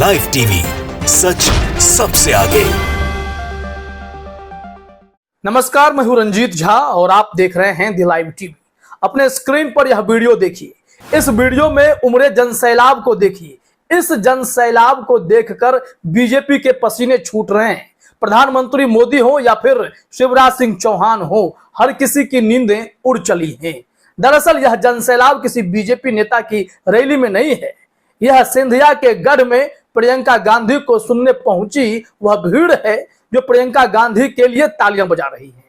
Live TV, सच सबसे आगे। नमस्कार, मैं हूं रंजीत झा और आप देख रहे हैं दी लाइव टीवी। अपने स्क्रीन पर यह वीडियो देखिए। इस वीडियो में उमड़े जनसैलाब को देखिए। इस जनसैलाब को देखकर बीजेपी के पसीने छूट रहे हैं। प्रधानमंत्री मोदी हो या फिर शिवराज सिंह चौहान हो, हर किसी की नींदें उड़ चली हैं। दरअसल यह जनसैलाब किसी बीजेपी नेता की रैली में नहीं है। यह सिंधिया के गढ़ में प्रियंका गांधी को सुनने पहुंची वह भीड़ है जो प्रियंका गांधी के लिए तालियां बजा रही है।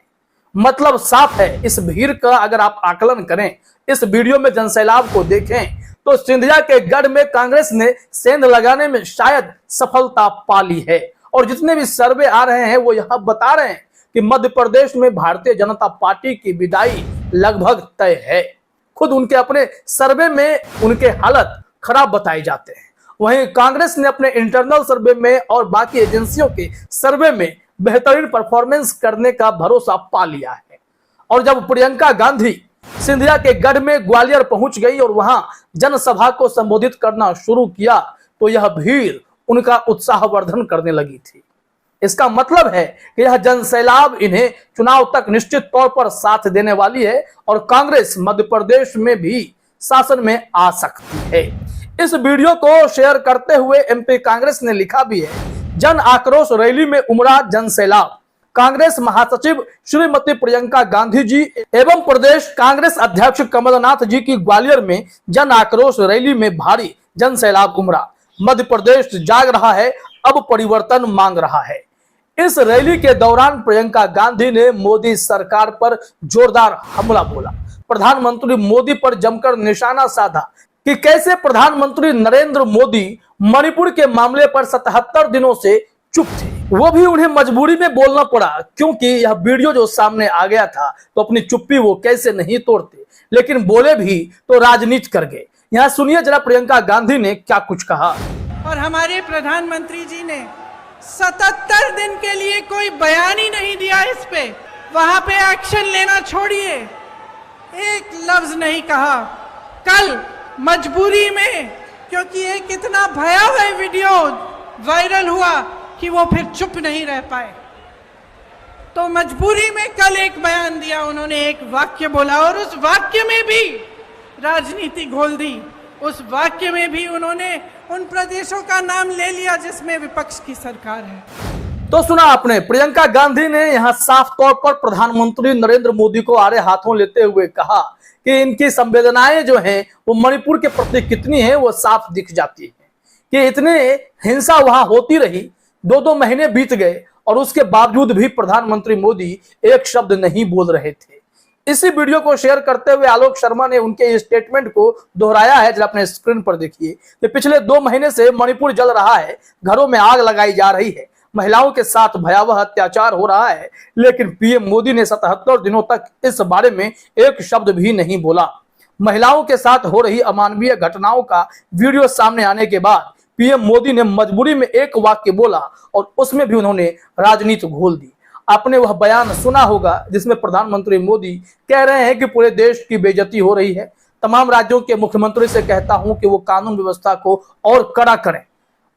मतलब साफ है, इस भीड़ का अगर आप आकलन करें, इस वीडियो में जनसैलाब को देखें तो सिंधिया के गढ़ में कांग्रेस ने सेंध लगाने में शायद सफलता पा ली है। और जितने भी सर्वे आ रहे हैं वो यह बता रहे हैं कि मध्य प्रदेश में भारतीय जनता पार्टी की विदाई लगभग तय है। खुद उनके अपने सर्वे में उनके हालत खराब बताए जाते हैं। वहीं कांग्रेस ने अपने इंटरनल सर्वे में और बाकी एजेंसियों के सर्वे में बेहतरीन परफॉर्मेंस करने का भरोसा पा लिया है। और जब प्रियंका गांधी सिंधिया के गढ़ में ग्वालियर पहुंच गई और वहां जनसभा को संबोधित करना शुरू किया तो यह भीड़ उनका उत्साहवर्धन करने लगी थी। इसका मतलब है कि यह जनसैलाब इन्हें चुनाव तक निश्चित तौर पर साथ देने वाली है और कांग्रेस मध्य प्रदेश में भी शासन में आ सकती है। इस वीडियो को शेयर करते हुए एमपी कांग्रेस ने लिखा भी है, जन आक्रोश रैली में उमड़ा जनसैलाब। कांग्रेस महासचिव श्रीमती प्रियंका गांधी जी एवं प्रदेश कांग्रेस अध्यक्ष कमलनाथ जी की ग्वालियर में जन आक्रोश रैली में भारी जनसैलाब उमड़ा। मध्य प्रदेश जाग रहा है, अब परिवर्तन मांग रहा है। इस रैली के दौरान प्रियंका गांधी ने मोदी सरकार पर जोरदार हमला बोला। प्रधानमंत्री मोदी पर जमकर निशाना साधा कि कैसे प्रधानमंत्री नरेंद्र मोदी मणिपुर के मामले पर 77 दिनों से चुप थे। वो भी उन्हें मजबूरी में बोलना पड़ा क्योंकि यह वीडियो जो सामने आ गया था तो अपनी चुप्पी वो कैसे नहीं तोड़ते, लेकिन बोले भी तो राजनीति कर गए। यहाँ सुनिए जरा प्रियंका गांधी ने क्या कुछ कहा। और हमारे प्रधानमंत्री जी ने 77 दिन के लिए कोई बयान ही नहीं दिया इस पे। वहां पे एक्शन लेना छोड़िए, एक लफ्ज नहीं कहा। कल मजबूरी में, क्योंकि एक इतना भयावह वीडियो वायरल हुआ कि वो फिर चुप नहीं रह पाए, तो मजबूरी में कल एक बयान दिया उन्होंने, एक वाक्य बोला और उस वाक्य में भी राजनीति घोल दी। उस वाक्य में भी उन्होंने उन प्रदेशों का नाम ले लिया जिसमें विपक्ष की सरकार है। तो सुना आपने, प्रियंका गांधी ने यहां साफ तौर पर प्रधानमंत्री नरेंद्र मोदी को आड़े हाथों लेते हुए कहा कि इनकी संवेदनाएं जो हैं वो मणिपुर के प्रति कितनी है वो साफ दिख जाती है कि इतने हिंसा वहां होती रही, 2-2 महीने बीत गए और उसके बावजूद भी प्रधानमंत्री मोदी एक शब्द नहीं बोल रहे थे। इसी वीडियो को शेयर करते हुए आलोक शर्मा ने उनके स्टेटमेंट को दोहराया है, जरा अपने स्क्रीन पर देखिए कि पिछले 2 महीने से मणिपुर जल रहा है, घरों में आग लगाई जा रही है, महिलाओं के साथ भयावह अत्याचार हो रहा है, लेकिन पीएम मोदी ने 77 दिनों तक इस बारे में एक शब्द भी नहीं बोला। महिलाओं के साथ हो रही अमानवीय घटनाओं का वीडियो सामने आने के बाद पीएम मोदी ने मजबूरी में एक वाक्य बोला और उसमें भी उन्होंने राजनीति घोल दी। आपने वह बयान सुना होगा जिसमें प्रधानमंत्री मोदी कह रहे हैं कि पूरे देश की बेइज्जती हो रही है। तमाम राज्यों के मुख्यमंत्री से कहता हूं कि वो कानून व्यवस्था को और कड़ा करें।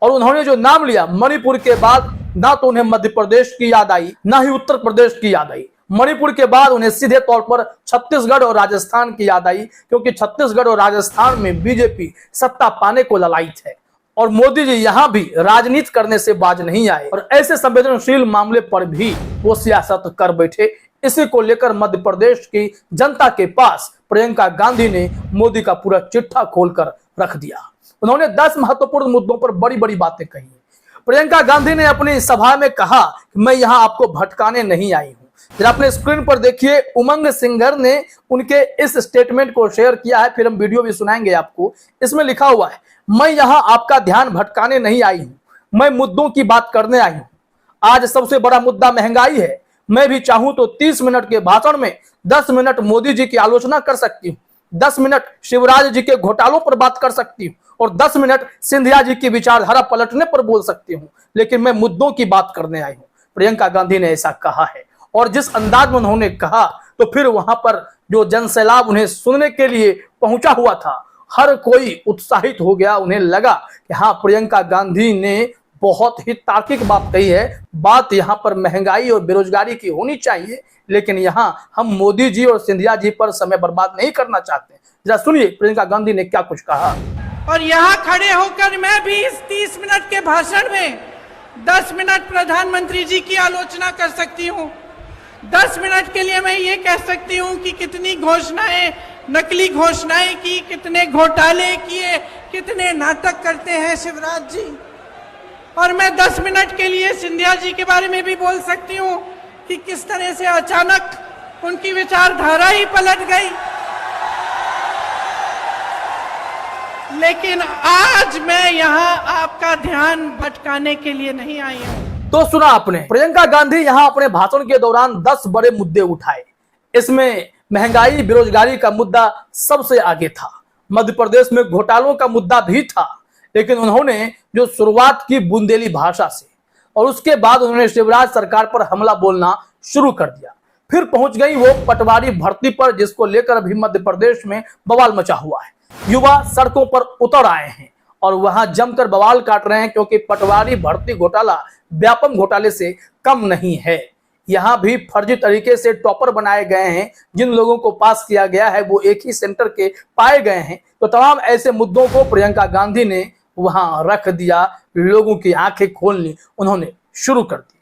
और उन्होंने जो नाम लिया मणिपुर के बाद, ना तो उन्हें मध्य प्रदेश की याद आई ना ही उत्तर प्रदेश की याद आई। मणिपुर के बाद उन्हें सीधे तौर पर छत्तीसगढ़ और राजस्थान की याद आई, क्योंकि छत्तीसगढ़ और राजस्थान में बीजेपी सत्ता पाने को ललायित है और मोदी जी यहां भी राजनीति करने से बाज नहीं आए और ऐसे संवेदनशील मामले पर भी वो सियासत कर बैठे। इसी को लेकर मध्य प्रदेश की जनता के पास प्रियंका गांधी ने मोदी का पूरा चिट्ठा खोलकर रख दिया। उन्होंने 10 महत्वपूर्ण मुद्दों पर बड़ी बड़ी बातें कही। प्रियंका गांधी ने अपनी सभा में कहा कि मैं यहां आपको भटकाने नहीं आई हूं। जरा अपने स्क्रीन पर देखिए, उमंग सिंगर ने उनके इस स्टेटमेंट को शेयर किया है, फिर हम वीडियो भी सुनाएंगे आपको। इसमें लिखा हुआ है, मैं यहां आपका ध्यान भटकाने नहीं आई हूं, मैं मुद्दों की बात करने आई हूं। आज सबसे बड़ा मुद्दा महंगाई है। मैं भी चाहूं तो 30 मिनट के भाषण में 10 मिनट मोदी जी की आलोचना कर सकती हूं, 10 मिनट शिवराज जी के घोटालों पर बात कर सकती हूं और 10 मिनट सिंधिया जी की विचारधारा पलटने पर बोल सकती हूं, लेकिन मैं मुद्दों की बात करने आई हूं। प्रियंका गांधी ने ऐसा कहा है और जिस अंदाज में उन्होंने कहा तो फिर वहां पर जो जनसैलाब उन्हें सुनने के लिए पहुंचा हुआ था हर कोई उत्साहित हो गया। उन्हें लगा कि हाँ, प्रियंका गांधी ने बहुत ही तार्किक बात कही है। बात यहाँ पर महंगाई और बेरोजगारी की होनी चाहिए, लेकिन यहाँ हम मोदी जी और सिंधिया जी पर समय बर्बाद नहीं करना चाहते। जरा सुनिए प्रियंका गांधी ने क्या कुछ कहा। और यहाँ खड़े होकर मैं भी इस 30 मिनट के भाषण में 10 मिनट प्रधानमंत्री जी की आलोचना कर सकती हूँ। 10 मिनट के लिए मैं ये कह सकती हूँ कि कितनी घोषणाएं, नकली घोषणाएं की, कितने घोटाले किए, कितने नाटक करते हैं शिवराज जी। और मैं 10 मिनट के लिए सिंधिया जी के बारे में भी बोल सकती हूँ कि किस तरह से अचानक उनकी विचारधारा ही पलट गई। लेकिन आज मैं यहाँ आपका ध्यान भटकाने के लिए नहीं आई हूँ। तो सुना आपने, प्रियंका गांधी यहाँ अपने भाषण के दौरान 10 बड़े मुद्दे उठाए। इसमें महंगाई, बेरोजगारी का मुद्दा सबसे आगे था। मध्य प्रदेश में घोटालों का मुद्दा भी था, लेकिन उन्होंने जो शुरुआत की बुंदेली भाषा से, और उसके बाद उन्होंने शिवराज सरकार पर हमला बोलना शुरू कर दिया। फिर पहुंच गई वो पटवारी भर्ती पर, जिसको लेकर अभी मध्य प्रदेश में बवाल मचा हुआ है। युवा सड़कों पर उतर आए हैं और वहां जमकर बवाल काट रहे हैं, क्योंकि पटवारी भर्ती घोटाला व्यापम घोटाले से कम नहीं है। यहाँ भी फर्जी तरीके से टॉपर बनाए गए हैं। जिन लोगों को पास किया गया है वो एक ही सेंटर के पाए गए हैं। तो तमाम ऐसे मुद्दों को प्रियंका गांधी ने वहां रख दिया, लोगों की आंखें खोलनी उन्होंने शुरू कर दी।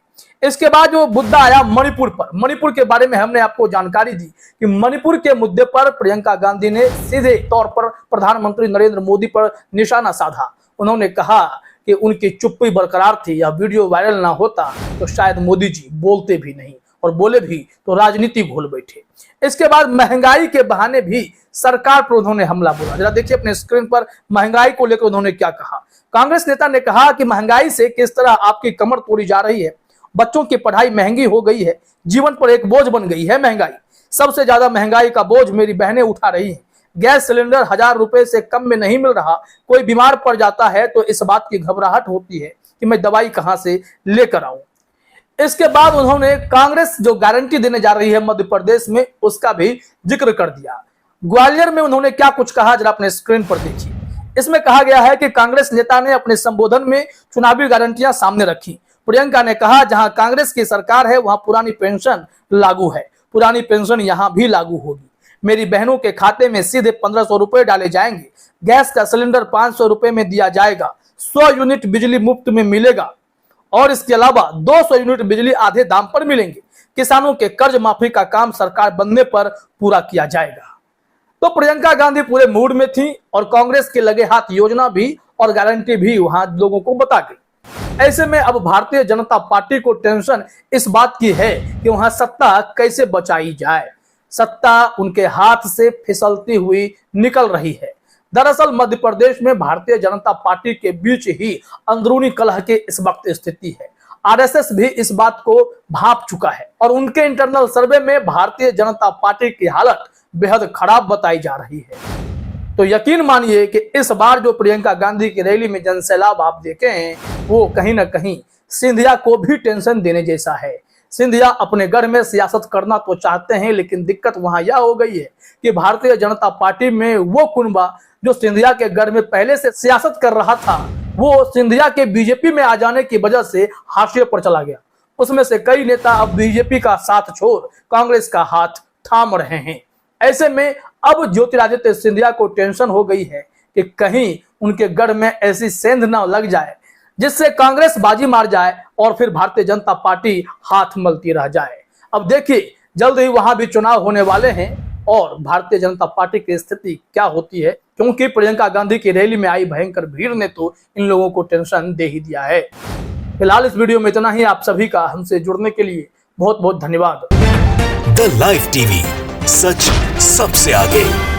इसके बाद जो मुद्दा आया मणिपुर पर, मणिपुर के बारे में हमने आपको जानकारी दी कि मणिपुर के मुद्दे पर प्रियंका गांधी ने सीधे तौर पर प्रधानमंत्री नरेंद्र मोदी पर निशाना साधा। उन्होंने कहा कि उनकी चुप्पी बरकरार थी, यह वीडियो वायरल ना होता तो शायद मोदी जी बोलते भी नहीं, और बोले भी तो राजनीति भूल बैठे। इसके बाद महंगाई के बहाने भी सरकार पर उन्होंने हमला बोला। जरा देखिए अपने स्क्रीन पर महंगाई को लेकर उन्होंने क्या कहा। कांग्रेस नेता ने कहा कि महंगाई से किस तरह आपकी कमर तोड़ी जा रही है। बच्चों की पढ़ाई महंगी हो गई है, जीवन पर एक बोझ बन गई है महंगाई। सबसे ज्यादा महंगाई का बोझ मेरी बहनें उठा रही हैं। गैस सिलेंडर 1000 रुपए से कम में नहीं मिल रहा। कोई बीमार पड़ जाता है तो इस बात की घबराहट होती है कि मैं दवाई कहां से लेकर आऊं। इसके बाद उन्होंने कांग्रेस जो गारंटी देने जा रही है मध्य प्रदेश में, उसका भी जिक्र कर दिया। ग्वालियर में उन्होंने क्या कुछ कहा, जरा अपने स्क्रीन पर देखिए। इसमें कहा गया है कि कांग्रेस नेता ने अपने संबोधन में चुनावी गारंटियां सामने रखी। प्रियंका ने कहा, जहां कांग्रेस की सरकार है वहां पुरानी पेंशन लागू है, पुरानी पेंशन यहां भी लागू होगी। मेरी बहनों के खाते में सीधे 1500 रुपए डाले जाएंगे। गैस का सिलेंडर 500 रुपए में दिया जाएगा। 100 यूनिट बिजली मुफ्त में मिलेगा और इसके अलावा 200 यूनिट बिजली आधे दाम पर मिलेंगे। किसानों के कर्ज माफी का काम सरकार बनने पर पूरा किया जाएगा। तो प्रियंका गांधी पूरे मूड में थी और कांग्रेस के लगे हाथ योजना भी और गारंटी भी वहां लोगों को बता गई। ऐसे में अब भारतीय जनता पार्टी को टेंशन इस बात की है कि वहां सत्ता कैसे बचाई जाए। सत्ता उनके हाथ से फिसलती हुई निकल रही है। दरअसल मध्य प्रदेश में भारतीय जनता पार्टी के बीच ही अंदरूनी कलह की इस वक्त स्थिति है। आरएसएस भी इस बात को भांप चुका है और उनके इंटरनल सर्वे में भारतीय जनता पार्टी की हालत बेहद खराब बताई जा रही है। तो यकीन मानिए कि इस बार जो प्रियंका गांधी की रैली में जनसैलाब आप देखे हैं वो कहीं ना कहीं सिंधिया को भी टेंशन देने जैसा है। सिंधिया अपने घर में सियासत करना तो चाहते हैं, लेकिन दिक्कत वहां यह हो गई है कि भारतीय जनता पार्टी में वो कुनबा जो सिंधिया के घर में पहले से सियासत कर रहा था, वो सिंधिया के बीजेपी में आ जाने की वजह से हाशिए पर चला गया। उसमें से कई नेता अब बीजेपी का साथ छोड़ कांग्रेस का हाथ थाम रहे हैं। ऐसे में अब ज्योतिरादित्य सिंधिया को टेंशन हो गई है कि कहीं उनके गढ़ में ऐसी सेंध न लग जाए जिससे कांग्रेस बाजी मार जाए और फिर भारतीय जनता पार्टी हाथ मलती रह जाए। अब देखिए जल्द ही वहां भी चुनाव होने वाले हैं और भारतीय जनता पार्टी की स्थिति क्या होती है, क्योंकि प्रियंका गांधी की रैली में आई भयंकर भीड़ ने तो इन लोगों को टेंशन दे ही दिया है। फिलहाल इस वीडियो में इतना ही। आप सभी का हमसे जुड़ने के लिए बहुत बहुत धन्यवाद। द लाइव टीवी, सच सबसे आगे।